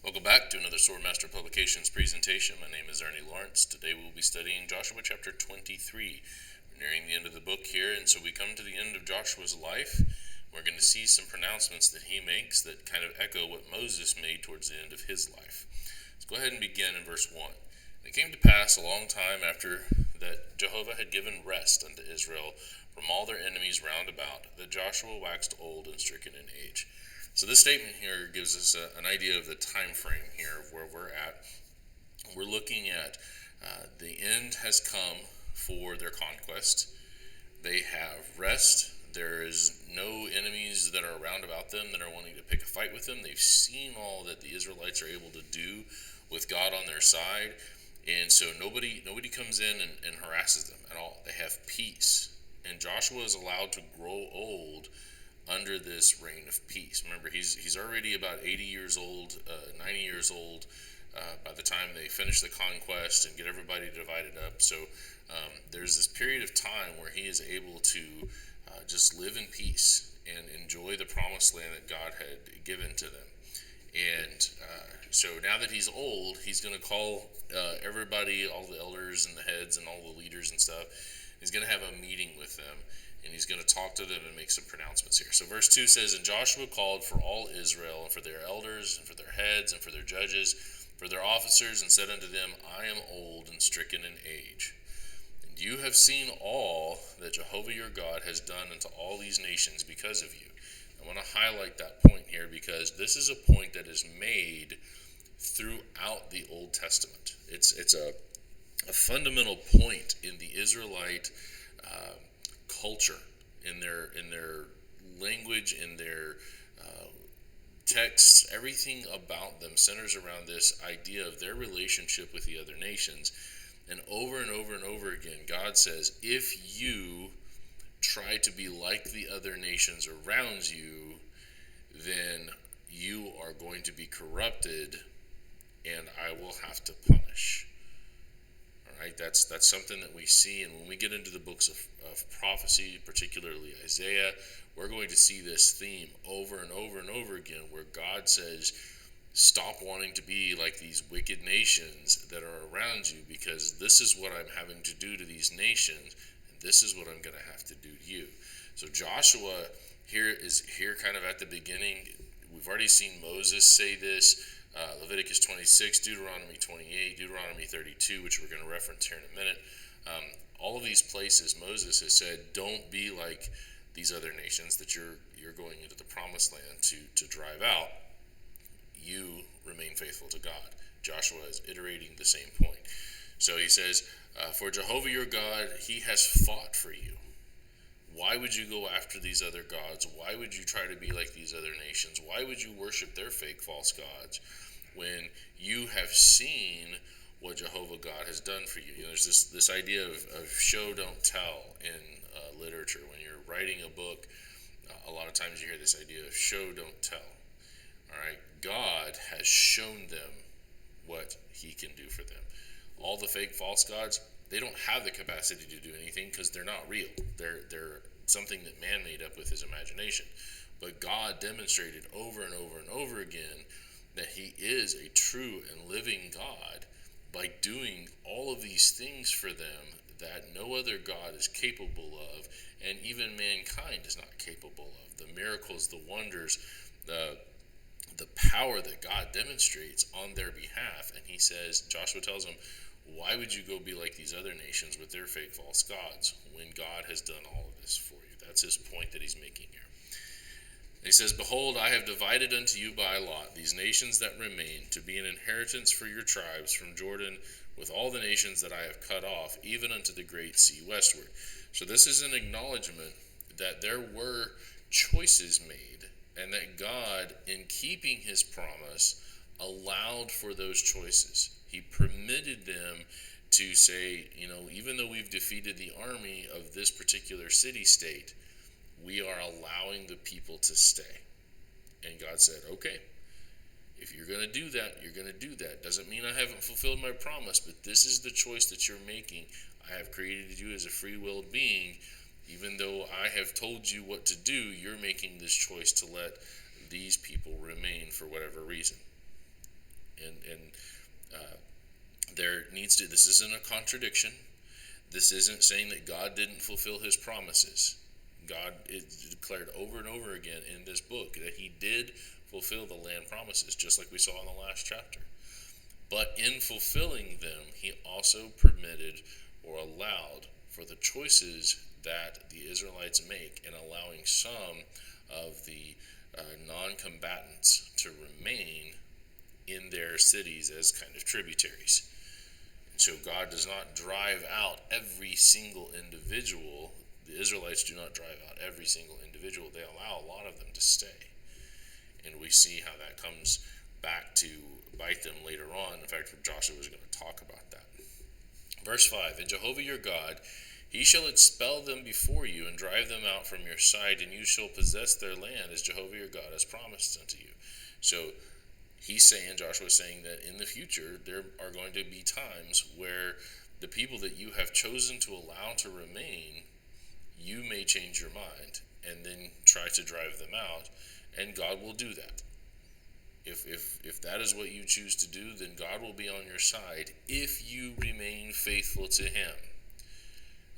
Welcome back to another Swordmaster Publications presentation. My name is Ernie Lawrence. Today we will be studying Joshua chapter 23. We're nearing the end of the book here, and so we come to the end of Joshua's life. We're going to see some pronouncements that he makes that kind of echo what Moses made towards the end of his life. Let's go ahead and begin in verse 1. It came to pass a long time after that Jehovah had given rest unto Israel from all their enemies round about, that Joshua waxed old and stricken in age. So this statement here gives us an idea of the time frame here of where we're at. We're looking at the end has come for their conquest. They have rest. There is no enemies that are around about them that are wanting to pick a fight with them. They've seen all that the Israelites are able to do with God on their side. And so nobody comes in and harasses them at all. They have peace. And Joshua is allowed to grow old under this reign of peace. Remember, he's already about 80 years old, 90 years old by the time they finish the conquest and get everybody divided up. So there's this period of time where he is able to just live in peace and enjoy the promised land that God had given to them. And so now that he's old, he's going to call everybody, all the elders and the heads and all the leaders and stuff. He's going to have a meeting with them, and he's going to talk to them and make some pronouncements here. So verse 2 says, And Joshua called for all Israel, and for their elders, and for their heads, and for their judges, for their officers, and said unto them, I am old and stricken in age. And you have seen all that Jehovah your God has done unto all these nations because of you. I want to highlight that point here because this is a point that is made throughout the Old Testament. It's a fundamental point in the Israelite culture, in their language, in their texts. Everything about them centers around this idea of their relationship with the other nations. And over and over and over again, God says, if you try to be like the other nations around you, then you are going to be corrupted, and I will have to punish. Right? That's something that we see, and when we get into the books of prophecy, particularly Isaiah, we're going to see this theme over and over and over again, where God says, stop wanting to be like these wicked nations that are around you, because this is what I'm having to do to these nations, and this is what I'm going to have to do to you. So Joshua is kind of at the beginning. We've already seen Moses say this. Leviticus 26, Deuteronomy 28, Deuteronomy 32, which we're going to reference here in a minute. All of these places, Moses has said, don't be like these other nations that you're going into the promised land to drive out. You remain faithful to God. Joshua is iterating the same point. So he says, for Jehovah your God, he has fought for you. Why would you go after these other gods? Why would you try to be like these other nations? Why would you worship their fake false gods when you have seen what Jehovah God has done for you? There's this idea of show, don't tell in literature. When you're writing a book, a lot of times you hear this idea of show, don't tell. All right, God has shown them what he can do for them. All the fake false gods, they don't have the capacity to do anything because they're not real. They're something that man made up with his imagination. But God demonstrated over and over and over again that he is a true and living God by doing all of these things for them that no other God is capable of, and even mankind is not capable of. The miracles, the wonders, the power that God demonstrates on their behalf. And he says, Joshua tells them, why would you go be like these other nations with their fake false gods when God has done all of this for you? That's his point that he's making here. He says, Behold, I have divided unto you by lot these nations that remain, to be an inheritance for your tribes from Jordan, with all the nations that I have cut off, even unto the great sea westward. So this is an acknowledgement that there were choices made, and that God, in keeping his promise, allowed for those choices. He permitted them to say, even though we've defeated the army of this particular city-state, we are allowing the people to stay. And God said, okay, if you're going to do that, you're going to do that. Doesn't mean I haven't fulfilled my promise, but this is the choice that you're making. I have created you as a free-willed being. Even though I have told you what to do, you're making this choice to let these people remain for whatever reason. and there needs to. This isn't a contradiction. This isn't saying that God didn't fulfill his promises. God is declared over and over again in this book that he did fulfill the land promises, just like we saw in the last chapter. But in fulfilling them, he also permitted or allowed for the choices that the Israelites make in allowing some of the non-combatants to remain in their cities as kind of tributaries. And so God does not drive out every single individual. The Israelites do not drive out every single individual. They allow a lot of them to stay. And we see how that comes back to bite them later on. In fact, Joshua is going to talk about that. Verse 5, And Jehovah your God, he shall expel them before you and drive them out from your sight, and you shall possess their land as Jehovah your God has promised unto you. So Joshua is saying that in the future there are going to be times where the people that you have chosen to allow to remain, you may change your mind and then try to drive them out, and God will do that. If that is what you choose to do, then God will be on your side if you remain faithful to him.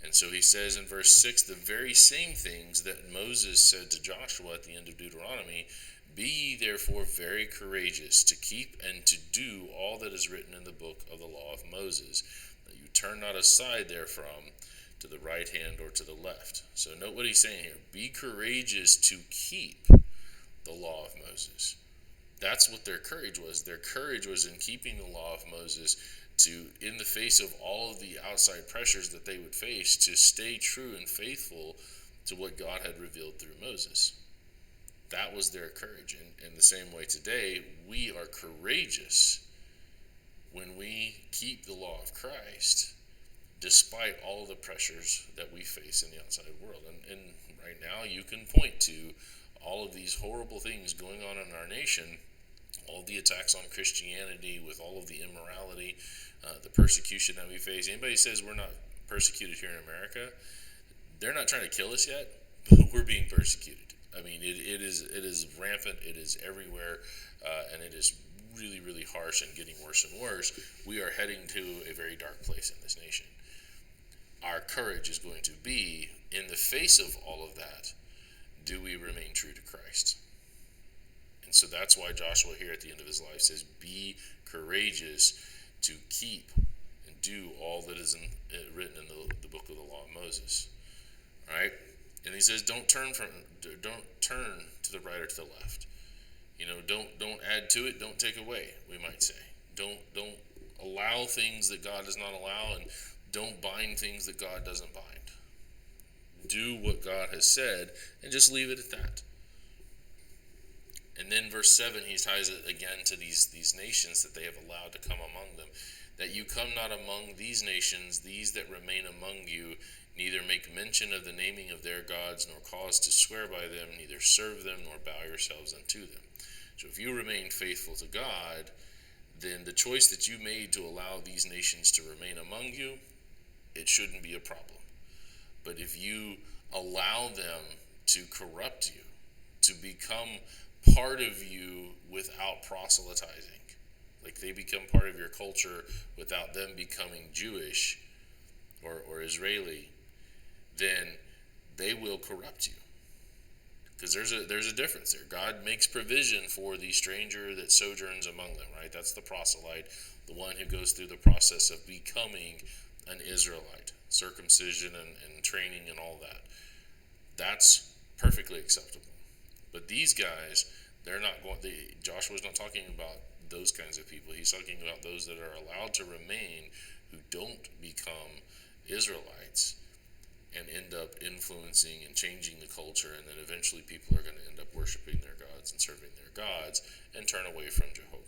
And so he says in verse 6 the very same things that Moses said to Joshua at the end of Deuteronomy, Be ye therefore very courageous to keep and to do all that is written in the book of the law of Moses, that you turn not aside therefrom to the right hand or to the left. So note what he's saying here. Be courageous to keep the law of Moses. That's what their courage was. Their courage was in keeping the law of Moses, to, in the face of all of the outside pressures that they would face, to stay true and faithful to what God had revealed through Moses. That was their courage. And in the same way today, we are courageous when we keep the law of Christ, despite all the pressures that we face in the outside world. And right now, you can point to all of these horrible things going on in our nation, all the attacks on Christianity, with all of the immorality, the persecution that we face. Anybody says we're not persecuted here in America, they're not trying to kill us yet, but we're being persecuted. I mean, it is rampant, it is everywhere, and it is really, really harsh and getting worse and worse. We are heading to a very dark place in this nation. Our courage is going to be, in the face of all of that, do we remain true to Christ? And so that's why Joshua here at the end of his life says, be courageous to keep and do all that is written in the book of the law of Moses. All right? And he says, don't turn to the right or to the left. Don't add to it, don't take away, we might say. Don't allow things that God does not allow, and don't bind things that God doesn't bind. Do what God has said and just leave it at that. And then verse 7, he ties it again to these nations that they have allowed to come among them. That you come not among these nations, these that remain among you, neither make mention of the naming of their gods, nor cause to swear by them, neither serve them, nor bow yourselves unto them. So if you remain faithful to God, then the choice that you made to allow these nations to remain among you, it shouldn't be a problem. But if you allow them to corrupt you, to become part of you without proselytizing, like they become part of your culture without them becoming Jewish or Israeli, then they will corrupt you. Because there's a difference there. God makes provision for the stranger that sojourns among them, right? That's the proselyte, the one who goes through the process of becoming an Israelite, circumcision and training and all that. That's perfectly acceptable. But these guys, Joshua's not talking about those kinds of people. He's talking about those that are allowed to remain, who don't become Israelites and end up influencing and changing the culture, and then eventually people are going to end up worshiping their gods and serving their gods and turn away from Jehovah.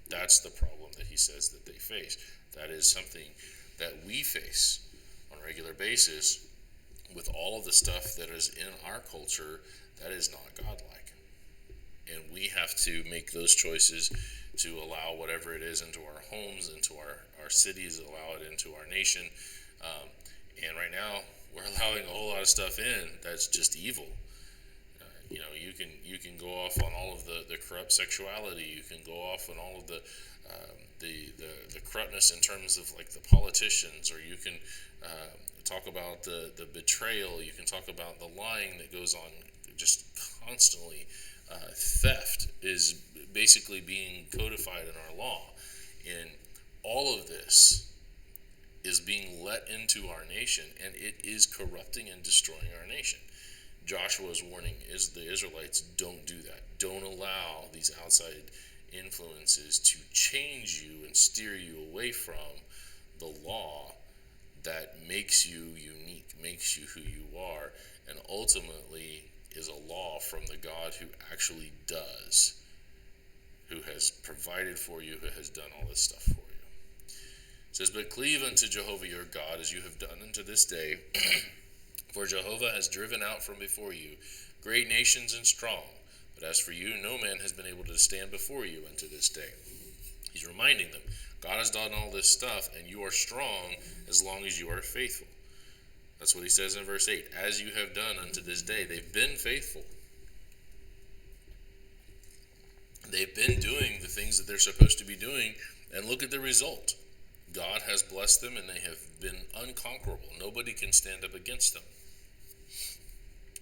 That's the problem that he says that they face. That is something that we face on a regular basis with all of the stuff that is in our culture that is not godlike. And we have to make those choices to allow whatever it is into our homes, into our cities, allow it into our nation. And right now, we're allowing a whole lot of stuff in that's just evil. You can go off on all of the corrupt sexuality. You can go off on all of the corruptness in terms of like the politicians, or you can talk about the betrayal. You can talk about the lying that goes on just constantly. Theft is basically being codified in our law, and all of this is being let into our nation, and it is corrupting and destroying our nation. Joshua's warning is the Israelites, don't do that. Don't allow these outside influences to change you and steer you away from the law that makes you unique, makes you who you are, and ultimately is a law from the God who actually does, who has provided for you, who has done all this stuff for you. It says, but cleave unto Jehovah your God as you have done unto this day, for Jehovah has driven out from before you great nations and strong. But as for you, no man has been able to stand before you unto this day. He's reminding them, God has done all this stuff, and you are strong as long as you are faithful. That's what he says in verse 8. As you have done unto this day. They've been faithful. They've been doing the things that they're supposed to be doing, and look at the result. God has blessed them, and they have been unconquerable. Nobody can stand up against them.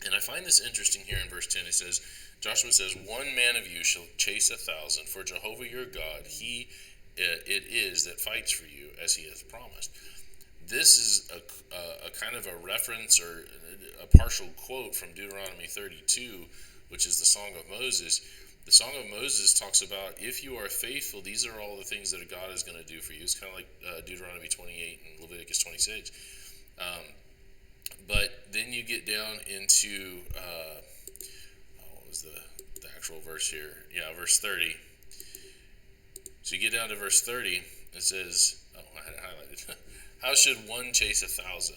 And I find this interesting here in verse 10. It says, Joshua says, one man of you shall chase 1,000, for Jehovah your God, it is that fights for you, as he hath promised. This is a kind of a reference or a partial quote from Deuteronomy 32, which is the Song of Moses. The Song of Moses talks about, if you are faithful, these are all the things that God is going to do for you. It's kind of like Deuteronomy 28 and Leviticus 26. But then you get down into, what was the actual verse here? Yeah, verse 30. So you get down to verse 30, it says, I had it highlighted. How should one chase 1,000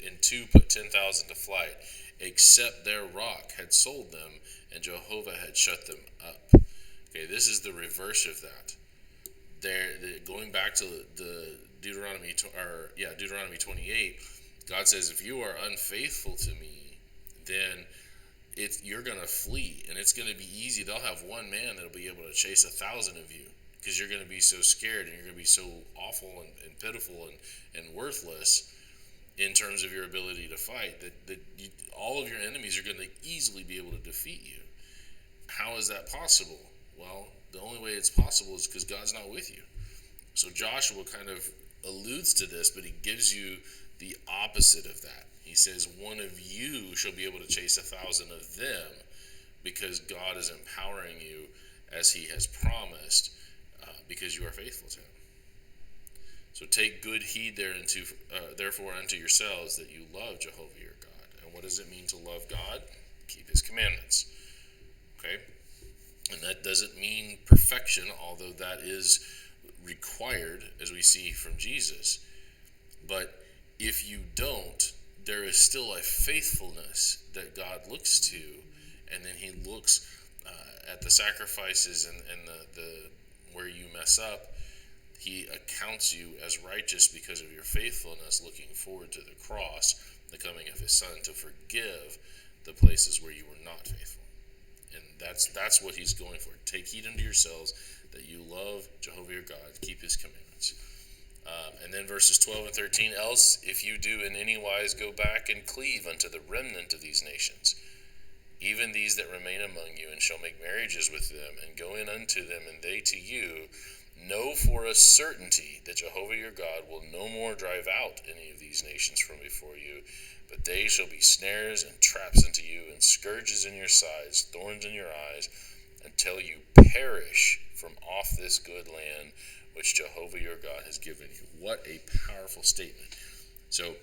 and two put 10,000 to flight, except their rock had sold them and Jehovah had shut them up? Okay, this is the reverse of that. Going back to the Deuteronomy 28, God says, if you are unfaithful to me, then you're going to flee, and it's going to be easy. They'll have one man that'll be able to chase 1,000 of you, because you're going to be so scared, and you're going to be so awful and pitiful and worthless in terms of your ability to fight, that all of your enemies are going to easily be able to defeat you. How is that possible? Well, the only way it's possible is because God's not with you. So Joshua kind of alludes to this, but he gives you the opposite of that. He says, one of you shall be able to chase 1,000 of them, because God is empowering you as he has promised, because you are faithful to him. So take good heed therefore unto yourselves, that you love Jehovah your God. And what does it mean to love God? Keep his commandments. Okay? And that doesn't mean perfection, although that is required, as we see from Jesus. But if you don't, there is still a faithfulness that God looks to, and then he looks at the sacrifices and the where you mess up. He accounts you as righteous because of your faithfulness, looking forward to the cross, the coming of his son, to forgive the places where you were not faithful. And that's what he's going for. Take heed unto yourselves that you love Jehovah your God, keep his commandments. And then verses 12 and 13, else if you do in any wise go back and cleave unto the remnant of these nations, even these that remain among you, and shall make marriages with them, and go in unto them, and they to you, know for a certainty that Jehovah your God will no more drive out any of these nations from before you, but they shall be snares and traps unto you, and scourges in your sides, thorns in your eyes, until you perish from off this good land which Jehovah your God has given you. What a powerful statement. So,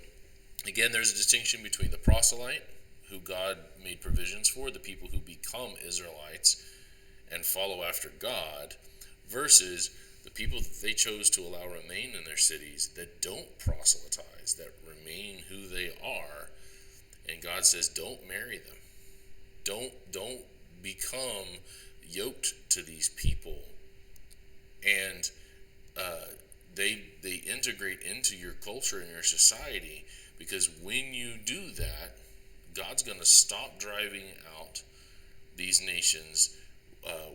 again, there's a distinction between the proselyte, who God made provisions for, the people who become Israelites and follow after God, versus the people that they chose to allow remain in their cities that don't proselytize, that remain who they are. And God says, don't marry them. Don't become yoked to these people. And they integrate into your culture and your society, because when you do that, God's going to stop driving out these nations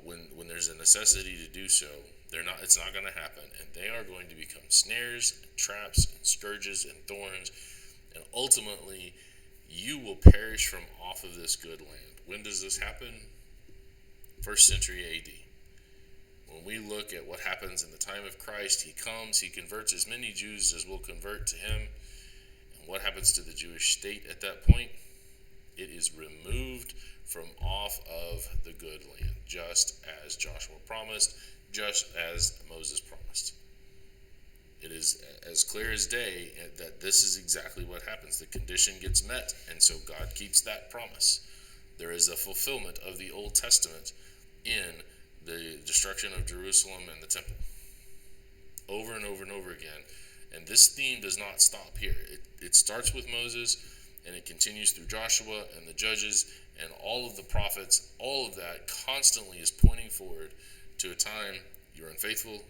when there's a necessity to do so. It's not going to happen, and they are going to become snares and traps and scourges and thorns, and ultimately you will perish from off of this good land. When does this happen? 1st century AD. When we look at what happens in the time of Christ, he comes, he converts as many Jews as will convert to him. And what happens to the Jewish state at that point? It is removed from off of the good land, just as Joshua promised, just as Moses promised. It is as clear as day that this is exactly what happens. The condition gets met, and so God keeps that promise. There is a fulfillment of the Old Testament in the destruction of Jerusalem and the temple. Over and over and over again. And this theme does not stop here. It starts with Moses, and it continues through Joshua and the judges and all of the prophets. All of that constantly is pointing forward to a time you're unfaithful,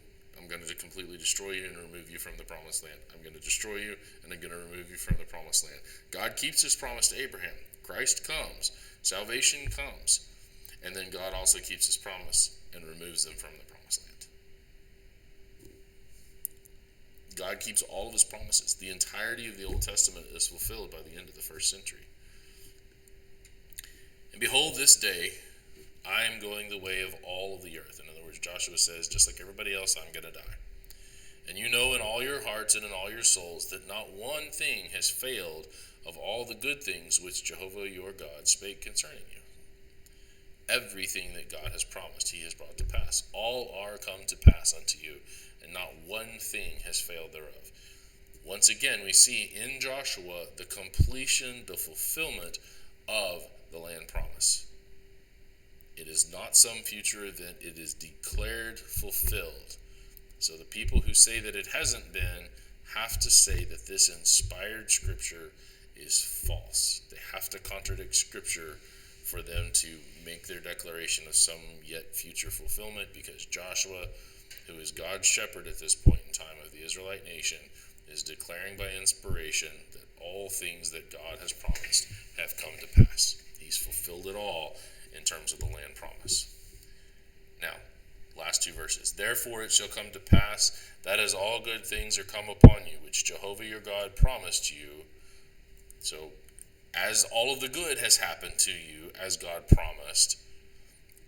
I'm going to completely destroy you and remove you from the promised land. I'm going to destroy you and I'm going to remove you from the promised land. God keeps his promise to Abraham. Christ comes. Salvation comes. And then God also keeps his promise and removes them from the promised land. God keeps all of his promises. The entirety of the Old Testament is fulfilled by the end of the 1st century. And behold, this day, I am going the way of all of the earth. In other words, Joshua says, just like everybody else, I'm going to die. And you know in all your hearts and in all your souls that not one thing has failed of all the good things which Jehovah your God spake concerning you. Everything that God has promised, he has brought to pass. All are come to pass unto you, and not one thing has failed thereof. Once again, we see in Joshua the completion, the fulfillment of the land promise. It is not some future event, it is declared fulfilled. So the people who say that it hasn't been have to say that this inspired scripture is false. They have to contradict scripture for them to make their declaration of some yet future fulfillment, because Joshua, who is God's shepherd at this point in time of the Israelite nation, is declaring by inspiration that all things that God has promised have come to pass. He's fulfilled it all in terms of the land promise. Now, last two verses. Therefore it shall come to pass that as all good things are come upon you, which Jehovah your God promised you. So, as all of the good has happened to you, as God promised,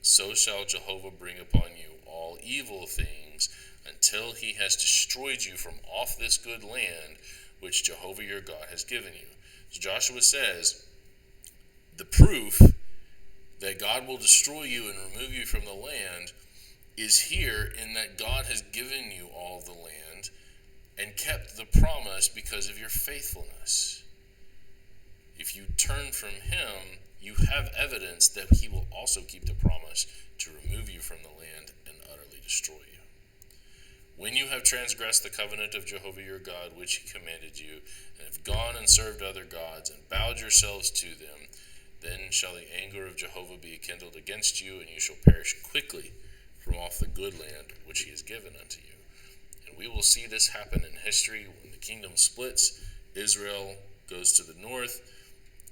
so shall Jehovah bring upon you all evil things until he has destroyed you from off this good land which Jehovah your God has given you. So Joshua says, the proof that God will destroy you and remove you from the land is here in that God has given you all of the land and kept the promise because of your faithfulness. If you turn from him, you have evidence that he will also keep the promise to remove you from the land and utterly destroy you. When you have transgressed the covenant of Jehovah your God, which he commanded you, and have gone and served other gods, and bowed yourselves to them, then shall the anger of Jehovah be kindled against you, and you shall perish quickly from off the good land which he has given unto you. And we will see this happen in history when the kingdom splits. Israel goes to the north.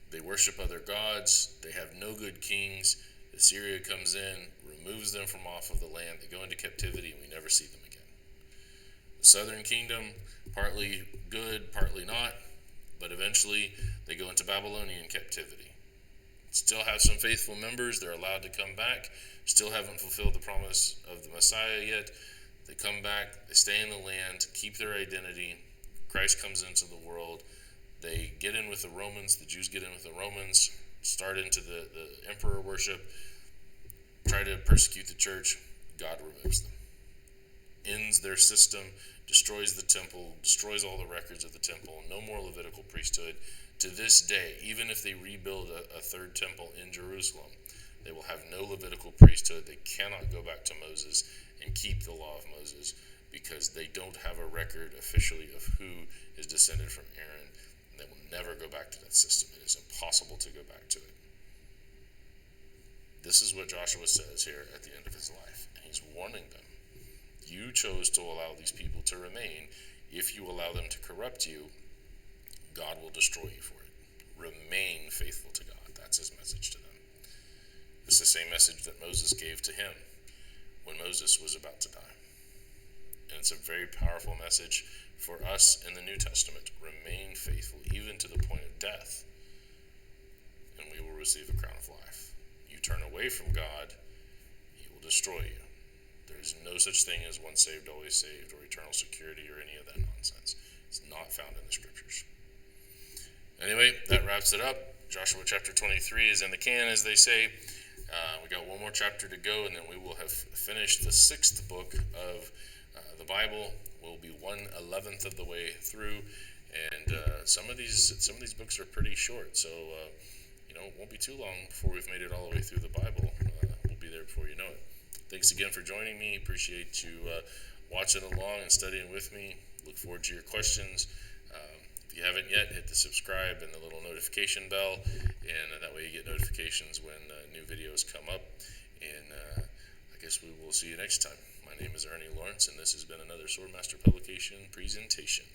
They worship other gods. They have no good kings. Assyria comes in, removes them from off of the land. They go into captivity, and we never see them again. The southern kingdom, partly good, partly not, but eventually they go into Babylonian captivity. Still have some faithful members. They're allowed to come back. Still haven't fulfilled the promise of the Messiah yet. They come back. They stay in the land, keep their identity. Christ comes into the world. They get in with the Romans. The Jews get in with the Romans, start into the emperor worship, try to persecute the church. God removes them. Ends their system, destroys the temple, destroys all the records of the temple. No more Levitical priesthood. To this day, even if they rebuild a third temple in Jerusalem, they will have no Levitical priesthood. They cannot go back to Moses and keep the law of Moses because they don't have a record officially of who is descended from Aaron. And they will never go back to that system. It is impossible to go back to it. This is what Joshua says here at the end of his life. And he's warning them. You chose to allow these people to remain. If you allow them to corrupt you, God will destroy you for it. Remain faithful to God. That's his message to them. It's the same message that Moses gave to him when Moses was about to die. And it's a very powerful message for us in the New Testament. Remain faithful, even to the point of death, and we will receive a crown of life. You turn away from God, he will destroy you. There is no such thing as once saved, always saved, or eternal security, or any of that nonsense. It's not found in the scriptures. Anyway, that wraps it up. Joshua chapter 23 is in the can, as they say. We got one more chapter to go, and then we will have finished the 6th book of the Bible. We'll be 1/11 of the way through, and some of these books are pretty short, so it won't be too long before we've made it all the way through the Bible. We'll be there before you know it. Thanks again for joining me. Appreciate you watching along and studying with me. Look forward to your questions. If you haven't yet, hit the subscribe and the little notification bell, and that way you get notifications when new videos come up. And I guess we will see you next time. My name is Ernie Lawrence, and this has been another Swordmaster Publication presentation.